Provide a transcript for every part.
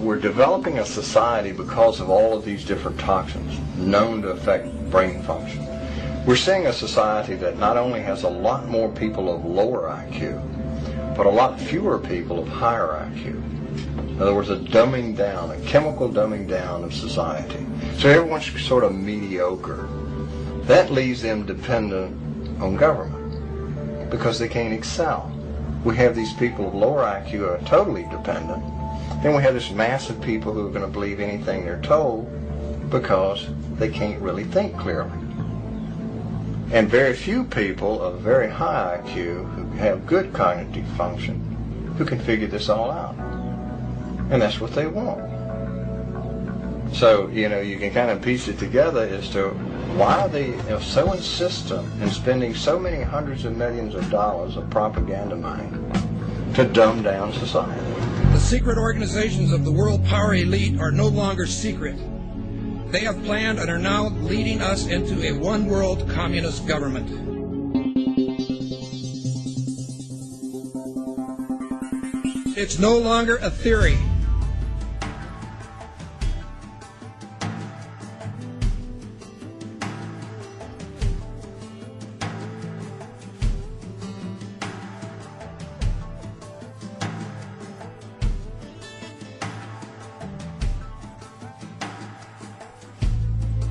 we're developing a society because of all of these different toxins known to affect brain function. We're seeing a society that not only has a lot more people of lower IQ, but a lot fewer people of higher IQ. In other words, a dumbing down, a chemical dumbing down of society. So everyone's sort of mediocre. That leaves them dependent on government because they can't excel. We have these people of lower IQ who are totally dependent. Then we have this mass of people who are going to believe anything they're told because they can't really think clearly. And very few people of very high IQ who have good cognitive function who can figure this all out. And that's what they want. So, you can kind of piece it together as to why they are so insistent in spending so many hundreds of millions of dollars of propaganda money to dumb down society. The secret organizations of the world power elite are no longer secret. They have planned and are now leading us into a one-world communist government. It's no longer a theory.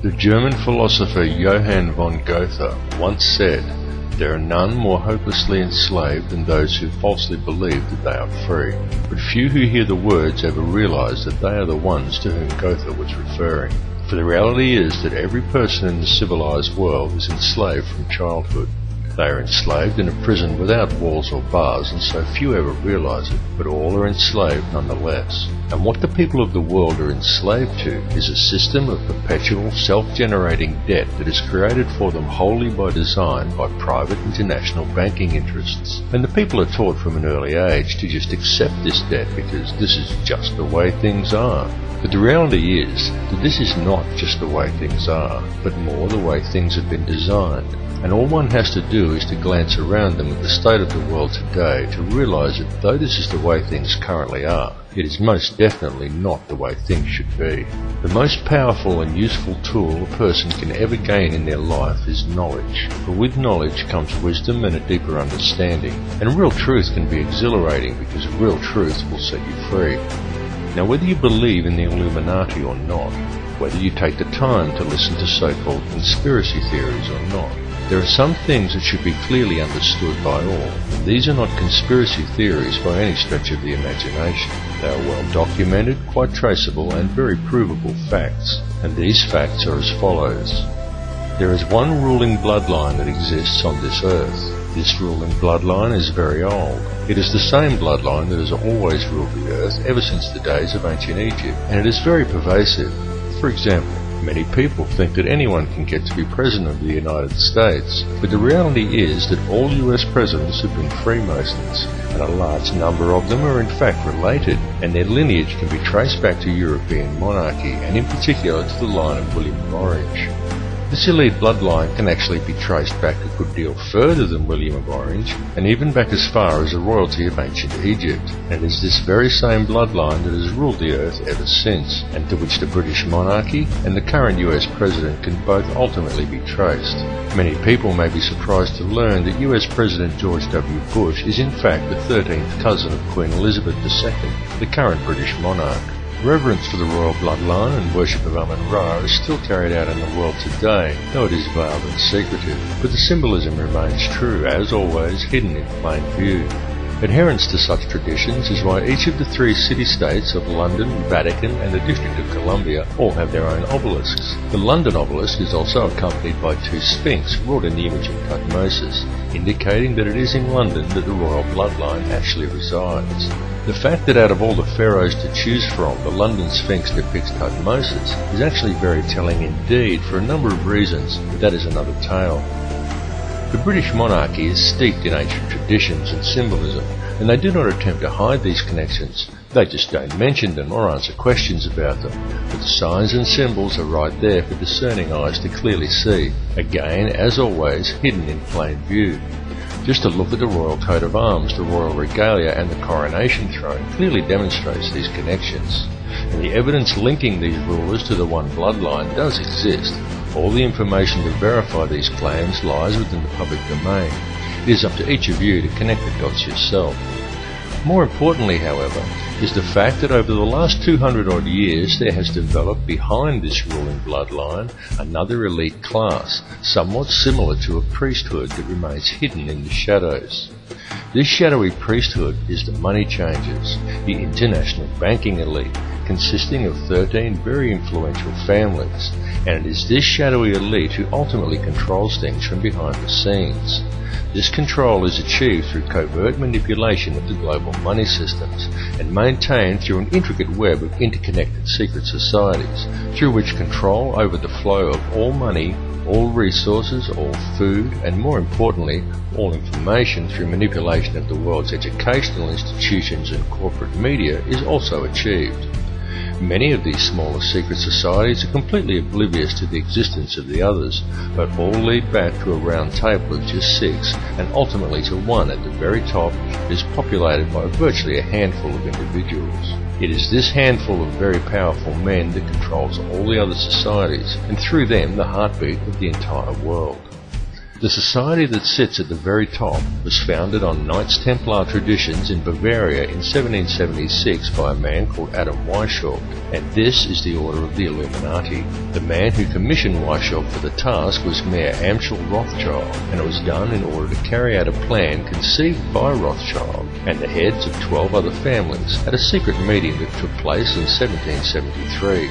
The German philosopher Johann von Goethe once said, "There are none more hopelessly enslaved than those who falsely believe that they are free." But few who hear the words ever realize that they are the ones to whom Goethe was referring. For the reality is that every person in the civilized world is enslaved from childhood. They are enslaved in a prison without walls or bars, and so few ever realize it, but all are enslaved nonetheless. And what the people of the world are enslaved to is a system of perpetual self-generating debt that is created for them wholly by design by private international banking interests. And the people are taught from an early age to just accept this debt because this is just the way things are. But the reality is that this is not just the way things are, but more the way things have been designed. And all one has to do is to glance around them at the state of the world today to realize that though this is the way things currently are, it is most definitely not the way things should be. The most powerful and useful tool a person can ever gain in their life is knowledge. For with knowledge comes wisdom and a deeper understanding. And real truth can be exhilarating because real truth will set you free. Now whether you believe in the Illuminati or not, whether you take the time to listen to so-called conspiracy theories or not, there are some things that should be clearly understood by all. These are not conspiracy theories by any stretch of the imagination. They are well documented, quite traceable, and very provable facts. And these facts are as follows. There is one ruling bloodline that exists on this earth. This ruling bloodline is very old. It is the same bloodline that has always ruled the earth ever since the days of ancient Egypt, and it is very pervasive. For example, many people think that anyone can get to be President of the United States, but the reality is that all US presidents have been Freemasons, and a large number of them are in fact related, and their lineage can be traced back to European monarchy, and in particular to the line of William of Orange. This elite bloodline can actually be traced back a good deal further than William of Orange, and even back as far as the royalty of ancient Egypt. And it is this very same bloodline that has ruled the earth ever since, and to which the British monarchy and the current US president can both ultimately be traced. Many people may be surprised to learn that US President George W. Bush is in fact the 13th cousin of Queen Elizabeth II, the current British monarch. Reverence for the royal bloodline and worship of Amun-Ra is still carried out in the world today, though it is veiled and secretive, but the symbolism remains true, as always, hidden in plain view. Adherence to such traditions is why each of the three city-states of London, Vatican and the District of Columbia all have their own obelisks. The London obelisk is also accompanied by two sphinx wrought in the image of Tutmosis, indicating that it is in London that the royal bloodline actually resides. The fact that out of all the pharaohs to choose from, the London Sphinx depicts Tutmosis is actually very telling indeed for a number of reasons, but that is another tale. The British monarchy is steeped in ancient traditions and symbolism, and they do not attempt to hide these connections. They just don't mention them or answer questions about them. But the signs and symbols are right there for discerning eyes to clearly see, again, as always, hidden in plain view. Just a look at the royal coat of arms, the royal regalia and the coronation throne clearly demonstrates these connections. And the evidence linking these rulers to the one bloodline does exist. All the information to verify these claims lies within the public domain. It is up to each of you to connect the dots yourself. More importantly, however, is the fact that over the last 200 odd years there has developed behind this ruling bloodline another elite class, somewhat similar to a priesthood that remains hidden in the shadows. This shadowy priesthood is the money changers, the international banking elite, consisting of 13 very influential families, and it is this shadowy elite who ultimately controls things from behind the scenes. This control is achieved through covert manipulation of the global money systems and maintained through an intricate web of interconnected secret societies, through which control over the flow of all money, all resources, all food, and more importantly, all information through manipulation of the world's educational institutions and corporate media is also achieved. Many of these smaller secret societies are completely oblivious to the existence of the others, but all lead back to a round table of just 6, and ultimately to one at the very top that is populated by virtually a handful of individuals. It is this handful of very powerful men that controls all the other societies, and through them the heartbeat of the entire world. The society that sits at the very top was founded on Knights Templar traditions in Bavaria in 1776 by a man called Adam Weishaupt, and this is the Order of the Illuminati. The man who commissioned Weishaupt for the task was Mayor Amschel Rothschild, and it was done in order to carry out a plan conceived by Rothschild and the heads of 12 other families at a secret meeting that took place in 1773.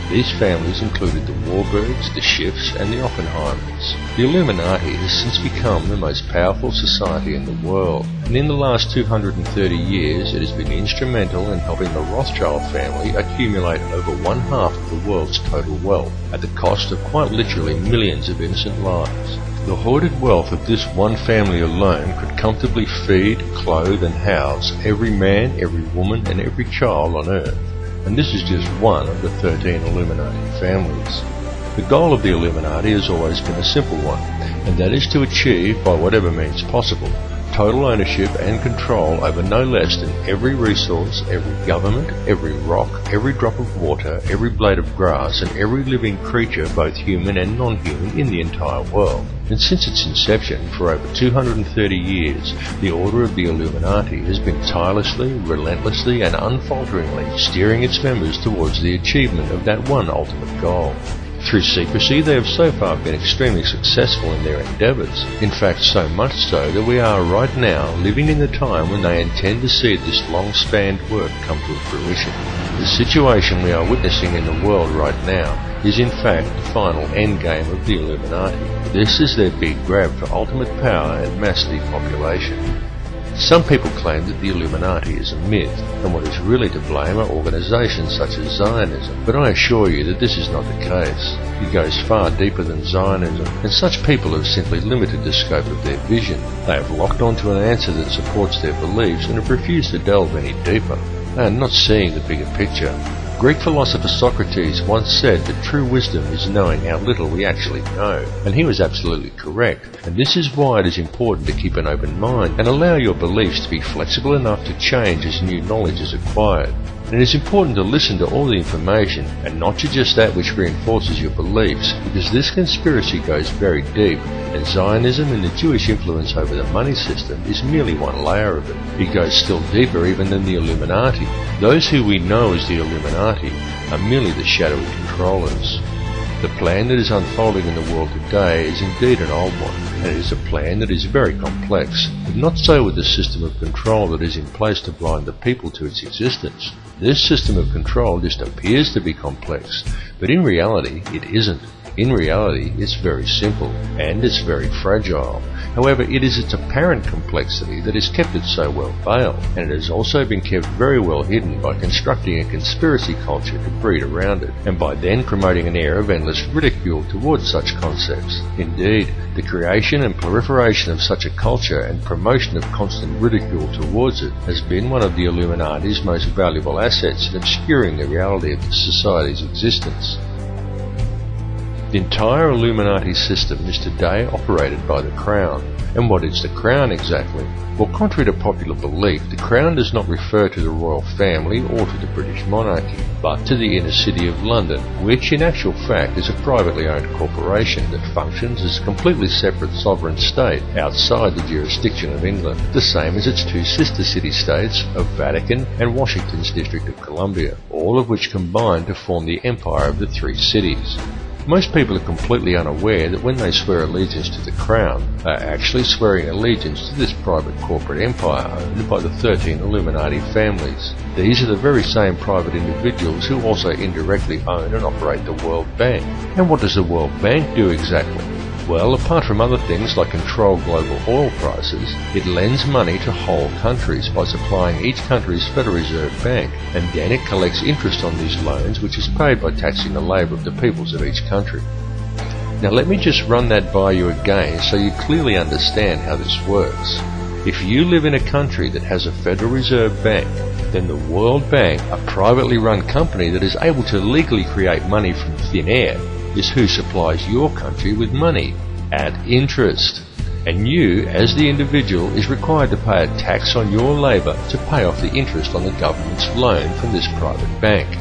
These families included the Warburgs, the Schiffs, and the Oppenheimers. The Illuminati has since become the most powerful society in the world, and in the last 230 years it has been instrumental in helping the Rothschild family accumulate over 1/2 of the world's total wealth, at the cost of quite literally millions of innocent lives. The hoarded wealth of this one family alone could comfortably feed, clothe, and house every man, every woman, and every child on Earth. And this is just one of the 13 Illuminati families. The goal of the Illuminati has always been a simple one, and that is to achieve, by whatever means possible, total ownership and control over no less than every resource, every government, every rock, every drop of water, every blade of grass, and every living creature, both human and non-human, in the entire world. And since its inception, for over 230 years, the Order of the Illuminati has been tirelessly, relentlessly, and unfalteringly steering its members towards the achievement of that one ultimate goal. Through secrecy, they have so far been extremely successful in their endeavours. In fact, so much so that we are right now living in the time when they intend to see this long-spanned work come to fruition. The situation we are witnessing in the world right now is in fact the final endgame of the Illuminati. This is their big grab for ultimate power and mass depopulation. Some people claim that the Illuminati is a myth, and what is really to blame are organisations such as Zionism, but I assure you that this is not the case. It goes far deeper than Zionism, and such people have simply limited the scope of their vision. They have locked onto an answer that supports their beliefs and have refused to delve any deeper. They are not seeing the bigger picture. Greek philosopher Socrates once said that true wisdom is knowing how little we actually know, and he was absolutely correct, and this is why it is important to keep an open mind and allow your beliefs to be flexible enough to change as new knowledge is acquired. And it is important to listen to all the information and not to just that which reinforces your beliefs, because this conspiracy goes very deep, and Zionism and the Jewish influence over the money system is merely one layer of it. It goes still deeper even than the Illuminati. Those who we know as the Illuminati are merely the shadowy controllers. The plan that is unfolding in the world today is indeed an old one, and it is a plan that is very complex, but not so with the system of control that is in place to blind the people to its existence. This system of control just appears to be complex, but in reality it isn't. In reality, it's very simple, and it's very fragile. However, it is its apparent complexity that has kept it so well veiled, and it has also been kept very well hidden by constructing a conspiracy culture to breed around it, and by then promoting an air of endless ridicule towards such concepts. Indeed, the creation and proliferation of such a culture and promotion of constant ridicule towards it has been one of the Illuminati's most valuable assets in obscuring the reality of the society's existence. The entire Illuminati system is today operated by the Crown, And what is the Crown exactly? Well, contrary to popular belief, the Crown does not refer to the royal family or to the British monarchy, but to the inner city of London, which in actual fact is a privately owned corporation that functions as a completely separate sovereign state outside the jurisdiction of England, the same as its two sister city-states of Vatican and Washington's District of Columbia, all of which combine to form the empire of the three cities. Most people are completely unaware that when they swear allegiance to the Crown, they are actually swearing allegiance to this private corporate empire owned by the 13 Illuminati families. These are the very same private individuals who also indirectly own and operate the World Bank. And what does the World Bank do exactly? Well, apart from other things like control global oil prices, it lends money to whole countries by supplying each country's Federal Reserve Bank, and then it collects interest on these loans, which is paid by taxing the labour of the peoples of each country. Now let me just run that by you again so you clearly understand how this works. If you live in a country that has a Federal Reserve Bank, then the World Bank, a privately run company that is able to legally create money from thin air, is who supplies your country with money at interest. And you, as the individual, is required to pay a tax on your labour to pay off the interest on the government's loan from this private bank.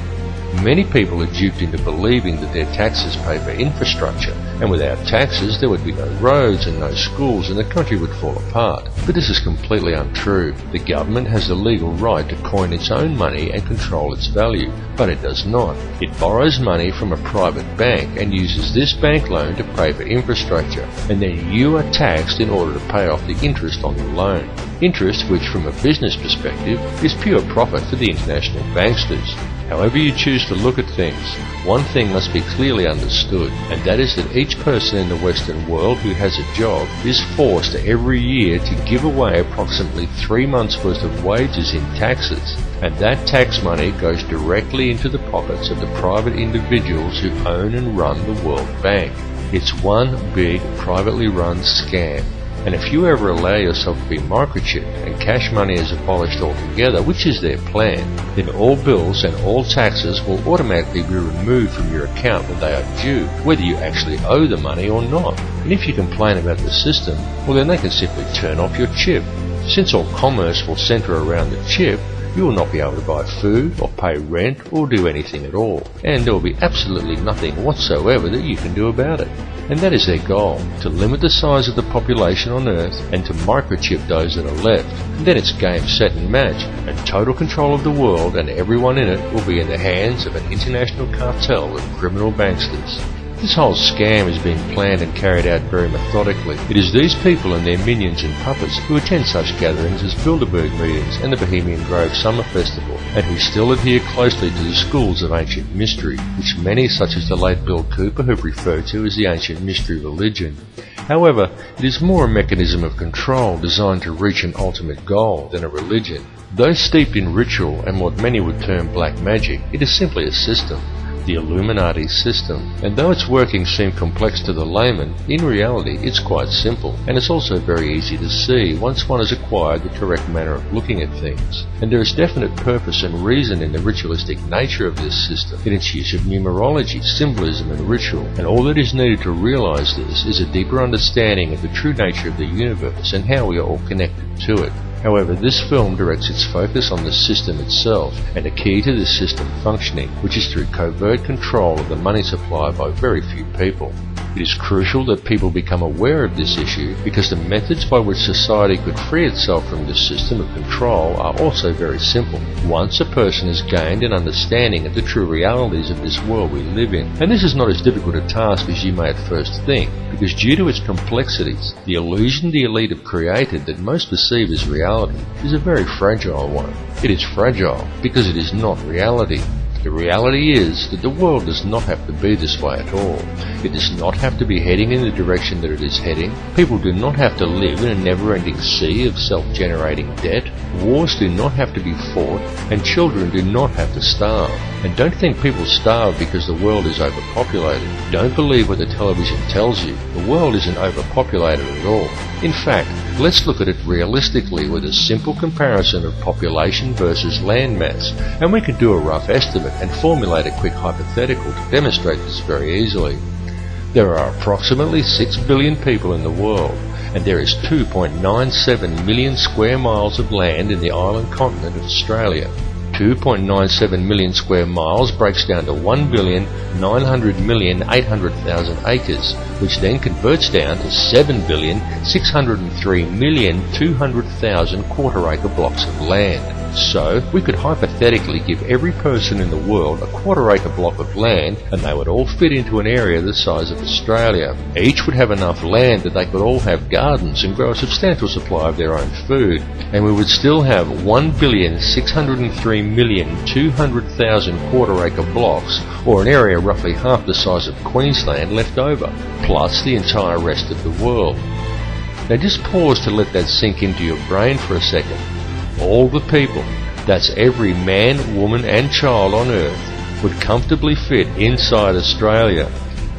Many people are duped into believing that their taxes pay for infrastructure, and without taxes there would be no roads and no schools and the country would fall apart. But this is completely untrue. The government has the legal right to coin its own money and control its value, but it does not. It borrows money from a private bank and uses this bank loan to pay for infrastructure, and then you are taxed in order to pay off the interest on the loan. Interest which, from a business perspective, is pure profit for the international banksters. However you choose to look at things, one thing must be clearly understood, and that is that each person in the Western world who has a job is forced every year to give away approximately 3 months' worth of wages in taxes, and that tax money goes directly into the pockets of the private individuals who own and run the World Bank. It's one big privately run scam. And if you ever allow yourself to be microchipped and cash money is abolished altogether, which is their plan, then all bills and all taxes will automatically be removed from your account when they are due, whether you actually owe the money or not. And if you complain about the system, well then they can simply turn off your chip. Since all commerce will centre around the chip, you will not be able to buy food or pay rent or do anything at all, and there will be absolutely nothing whatsoever that you can do about it. And that is their goal, to limit the size of the population on Earth and to microchip those that are left. And then it's game, set and match, and total control of the world and everyone in it will be in the hands of an international cartel of criminal banksters. This whole scam is being planned and carried out very methodically. It is these people and their minions and puppets who attend such gatherings as Bilderberg meetings and the Bohemian Grove Summer Festival, and who still adhere closely to the schools of ancient mystery, which many such as the late Bill Cooper have referred to as the ancient mystery religion. However, it is more a mechanism of control designed to reach an ultimate goal than a religion. Though steeped in ritual and what many would term black magic, it is simply a system. The Illuminati system, and though its workings seem complex to the layman, in reality it's quite simple, and it's also very easy to see once one has acquired the correct manner of looking at things. And there is definite purpose and reason in the ritualistic nature of this system, in its use of numerology, symbolism and ritual, and all that is needed to realize this is a deeper understanding of the true nature of the universe and how we are all connected to it. However, this film directs its focus on the system itself and a key to this system functioning, which is through covert control of the money supply by very few people. It is crucial that people become aware of this issue because the methods by which society could free itself from this system of control are also very simple. Once a person has gained an understanding of the true realities of this world we live in, and this is not as difficult a task as you may at first think, because due to its complexities, the illusion the elite have created that most perceive as reality is a very fragile one. It is fragile because it is not reality. The reality is that the world does not have to be this way at all. It does not have to be heading in the direction that it is heading. People do not have to live in a never-ending sea of self-generating debt. Wars do not have to be fought, and children do not have to starve. And don't think people starve because the world is overpopulated. Don't believe what the television tells you. The world isn't overpopulated at all. In fact, let's look at it realistically with a simple comparison of population versus land mass, and we can do a rough estimate and formulate a quick hypothetical to demonstrate this very easily. There are approximately 6 billion people in the world, and there is 2.97 million square miles of land in the island continent of Australia. 2.97 million square miles breaks down to 1,900,800,000 acres, which then converts down to 7,603,200,000 quarter-acre blocks of land. So, we could hypothetically give every person in the world a quarter-acre block of land, and they would all fit into an area the size of Australia. Each would have enough land that they could all have gardens and grow a substantial supply of their own food, and we would still have 1,603,200,000 quarter-acre blocks, or an area roughly half the size of Queensland, left over, plus the entire rest of the world. Now just pause to let that sink into your brain for a second. All the people, that's every man, woman and child on Earth, would comfortably fit inside Australia.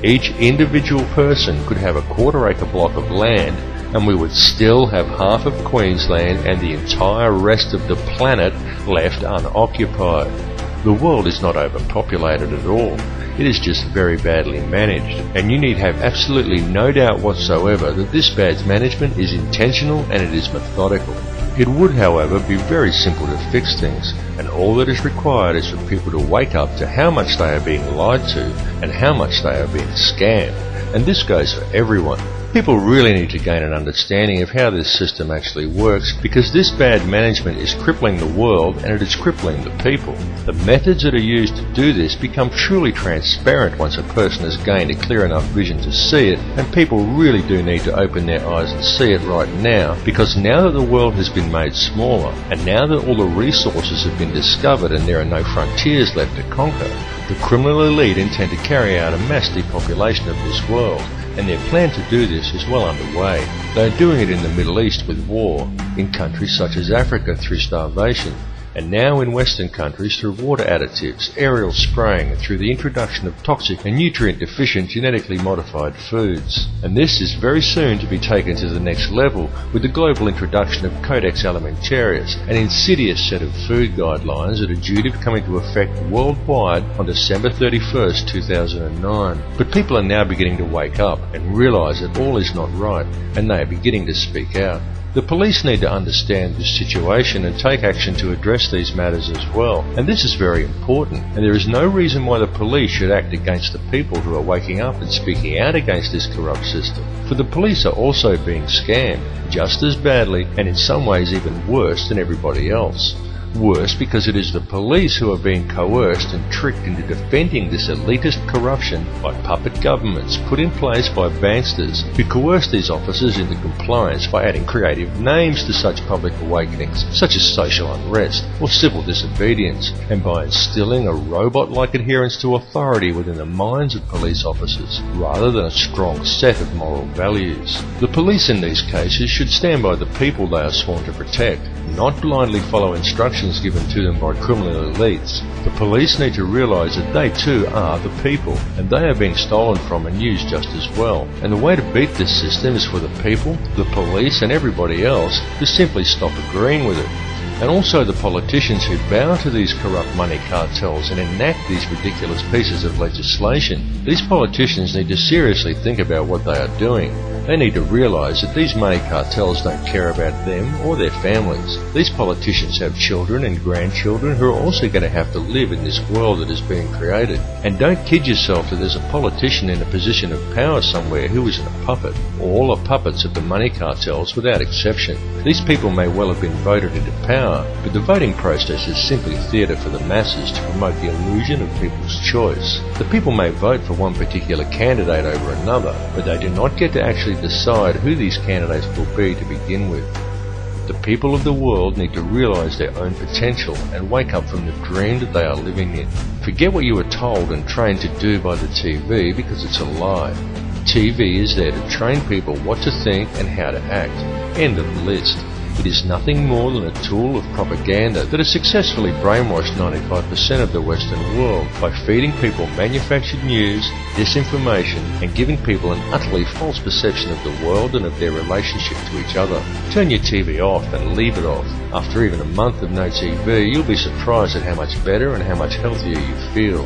Each individual person could have a quarter-acre block of land, and we would still have half of Queensland and the entire rest of the planet left unoccupied. The world is not overpopulated at all. It is just very badly managed, and you need have absolutely no doubt whatsoever that this bad management is intentional and it is methodical. It would, however, be very simple to fix things, and all that is required is for people to wake up to how much they are being lied to and how much they are being scammed. And this goes for everyone. People really need to gain an understanding of how this system actually works, because this bad management is crippling the world and it is crippling the people. The methods that are used to do this become truly transparent once a person has gained a clear enough vision to see it, and people really do need to open their eyes and see it right now, because now that the world has been made smaller, and now that all the resources have been discovered and there are no frontiers left to conquer, the criminal elite intend to carry out a mass depopulation of this world. And their plan to do this is well underway. They are doing it in the Middle East with war, in countries such as Africa through starvation, and now in Western countries through water additives, aerial spraying, and through the introduction of toxic and nutrient-deficient genetically modified foods. And this is very soon to be taken to the next level with the global introduction of Codex Alimentarius, an insidious set of food guidelines that are due to come into effect worldwide on December 31st, 2009. But people are now beginning to wake up and realise that all is not right, and they are beginning to speak out. The police need to understand this situation and take action to address these matters as well, and this is very important, and there is no reason why the police should act against the people who are waking up and speaking out against this corrupt system. For the police are also being scammed, just as badly and in some ways even worse than everybody else. Worse because it is the police who are being coerced and tricked into defending this elitist corruption by puppet governments put in place by banksters who coerce these officers into compliance by adding creative names to such public awakenings, such as social unrest or civil disobedience, and by instilling a robot-like adherence to authority within the minds of police officers, rather than a strong set of moral values. The police in these cases should stand by the people they are sworn to protect, not blindly follow instructions given to them by criminal elites. The police need to realise that they too are the people, and they are being stolen from and used just as well. And the way to beat this system is for the people, the police and everybody else to simply stop agreeing with it. And also the politicians who bow to these corrupt money cartels and enact these ridiculous pieces of legislation. These politicians need to seriously think about what they are doing. They need to realise that these money cartels don't care about them or their families. These politicians have children and grandchildren who are also going to have to live in this world that is being created. And don't kid yourself that there's a politician in a position of power somewhere who isn't a puppet. All are puppets of the money cartels without exception. These people may well have been voted into power, but the voting process is simply theatre for the masses to promote the illusion of people's choice. The people may vote for one particular candidate over another, but they do not get to actually decide who these candidates will be to begin with. The people of the world need to realise their own potential and wake up from the dream that they are living in. Forget what you were told and trained to do by the TV, because it's a lie. TV is there to train people what to think and how to act. End of the list. It is nothing more than a tool of propaganda that has successfully brainwashed 95% of the Western world by feeding people manufactured news, disinformation, and giving people an utterly false perception of the world and of their relationship to each other. Turn your TV off and leave it off. After even a month of no TV, you'll be surprised at how much better and how much healthier you feel.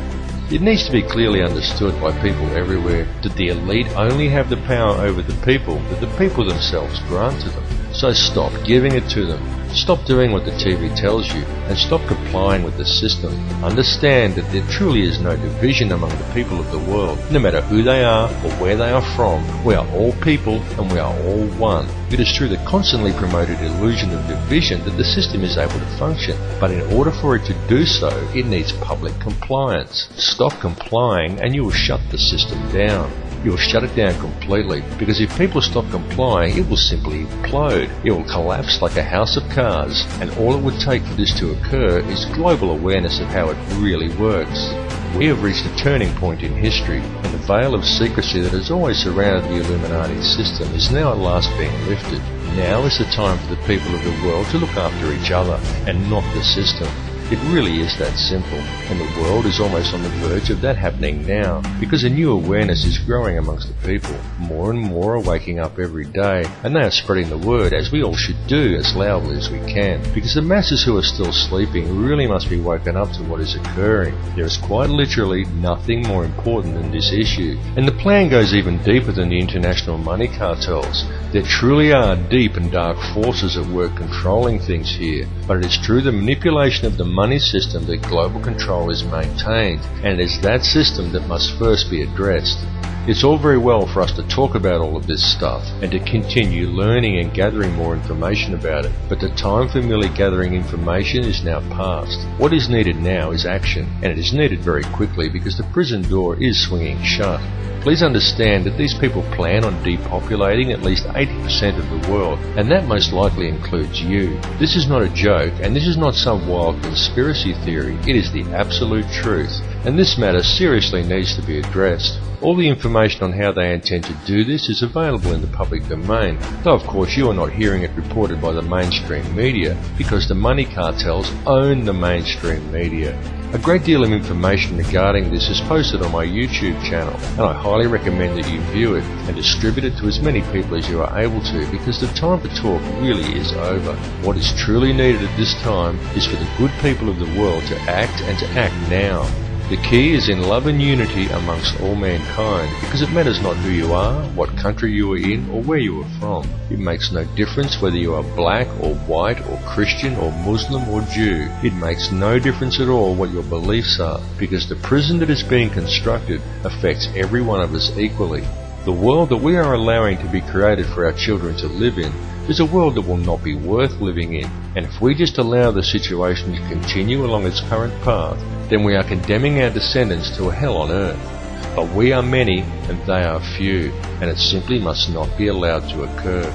It needs to be clearly understood by people everywhere that the elite only have the power over the people that the people themselves grant to them. So stop giving it to them. Stop doing what the TV tells you and stop complying with the system. Understand that there truly is no division among the people of the world. No matter who they are or where they are from, we are all people and we are all one. It is through the constantly promoted illusion of division that the system is able to function. But in order for it to do so, it needs public compliance. Stop complying and you will shut the system down. You will shut it down completely, because if people stop complying, it will simply implode. It will collapse like a house of cards, and all it would take for this to occur is global awareness of how it really works. We have reached a turning point in history, and the veil of secrecy that has always surrounded the Illuminati system is now at last being lifted. Now is the time for the people of the world to look after each other, and not the system. It really is that simple, and the world is almost on the verge of that happening now, because a new awareness is growing amongst the people. More and more are waking up every day, and they are spreading the word, as we all should do, as loudly as we can, because the masses who are still sleeping really must be woken up to what is occurring. There is quite literally nothing more important than this issue, and the plan goes even deeper than the international money cartels. There truly are deep and dark forces at work controlling things here, but it is through the manipulation of the money system that global control is maintained, and it is that system that must first be addressed. It's all very well for us to talk about all of this stuff and to continue learning and gathering more information about it, but the time for merely gathering information is now past. What is needed now is action, and it is needed very quickly because the prison door is swinging shut. Please understand that these people plan on depopulating at least 80% of the world, and that most likely includes you. This is not a joke, and this is not some wild conspiracy theory. It is the absolute truth, and this matter seriously needs to be addressed. All the information on how they intend to do this is available in the public domain, though of course you are not hearing it reported by the mainstream media, because the money cartels own the mainstream media. A great deal of information regarding this is posted on my YouTube channel, and I highly recommend that you view it and distribute it to as many people as you are able to, because the time for talk really is over. What is truly needed at this time is for the good people of the world to act, and to act now. The key is in love and unity amongst all mankind, because it matters not who you are, what country you are in, or where you are from. It makes no difference whether you are black or white or Christian or Muslim or Jew. It makes no difference at all what your beliefs are, because the prison that is being constructed affects every one of us equally. The world that we are allowing to be created for our children to live in is a world that will not be worth living in, and if we just allow the situation to continue along its current path, then we are condemning our descendants to a hell on earth. But we are many and they are few, and it simply must not be allowed to occur.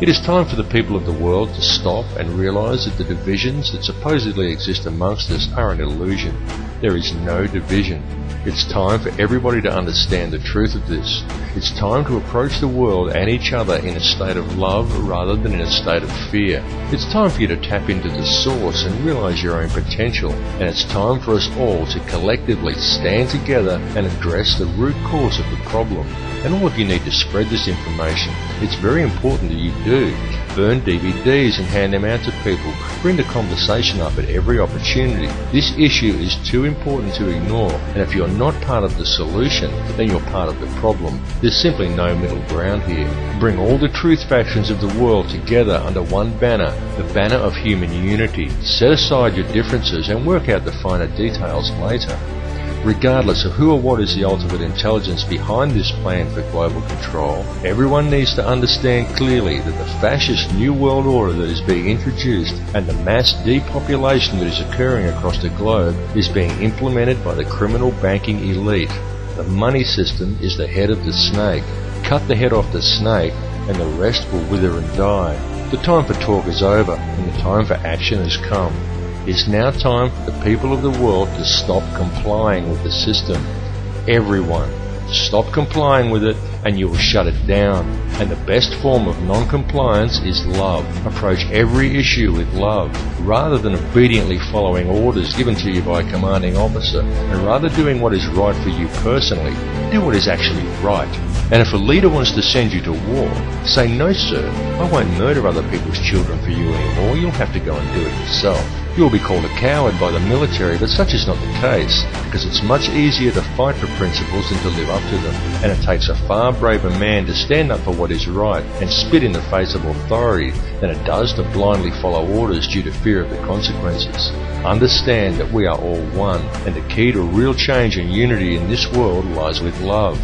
It is time for the people of the world to stop and realize that the divisions that supposedly exist amongst us are an illusion. There is no division. It's time for everybody to understand the truth of this. It's time to approach the world and each other in a state of love rather than in a state of fear. It's time for you to tap into the source and realize your own potential. And it's time for us all to collectively stand together and address the root cause of the problem. And all of you need to spread this information. It's very important that you do. Burn DVDs and hand them out to people. Bring the conversation up at every opportunity. This issue is too important to ignore, and if you're not part of the solution, then you're part of the problem. There's simply no middle ground here. Bring all the truth factions of the world together under one banner, the banner of human unity. Set aside your differences and work out the finer details later. Regardless of who or what is the ultimate intelligence behind this plan for global control, everyone needs to understand clearly that the fascist New World Order that is being introduced and the mass depopulation that is occurring across the globe is being implemented by the criminal banking elite. The money system is the head of the snake. Cut the head off the snake and the rest will wither and die. The time for talk is over and the time for action has come. It's now time for the people of the world to stop complying with the system. Everyone, stop complying with it and you will shut it down. And the best form of non-compliance is love. Approach every issue with love, rather than obediently following orders given to you by a commanding officer, and rather doing what is right for you personally. Do what is actually right. And if a leader wants to send you to war, say, "No sir, I won't murder other people's children for you anymore, you'll have to go and do it yourself." You will be called a coward by the military, but such is not the case, because it's much easier to fight for principles than to live up to them, and it takes a far braver man to stand up for what is right and spit in the face of authority than it does to blindly follow orders due to fear of the consequences. Understand that we are all one, and the key to real change and unity in this world lies with love.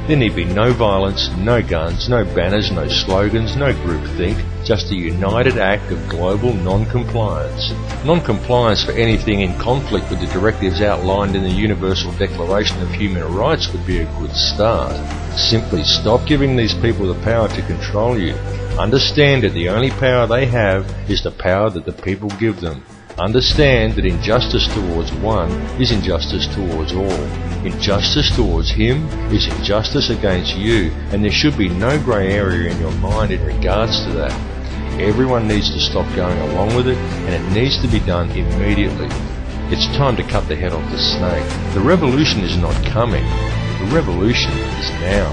There need be no violence, no guns, no banners, no slogans, no groupthink, just a united act of global non-compliance. Non-compliance for anything in conflict with the directives outlined in the Universal Declaration of Human Rights would be a good start. Simply stop giving these people the power to control you. Understand that the only power they have is the power that the people give them. Understand that injustice towards one is injustice towards all. Injustice towards him is injustice against you, and there should be no grey area in your mind in regards to that. Everyone needs to stop going along with it, and it needs to be done immediately. It's time to cut the head off the snake. The revolution is not coming. The revolution is now.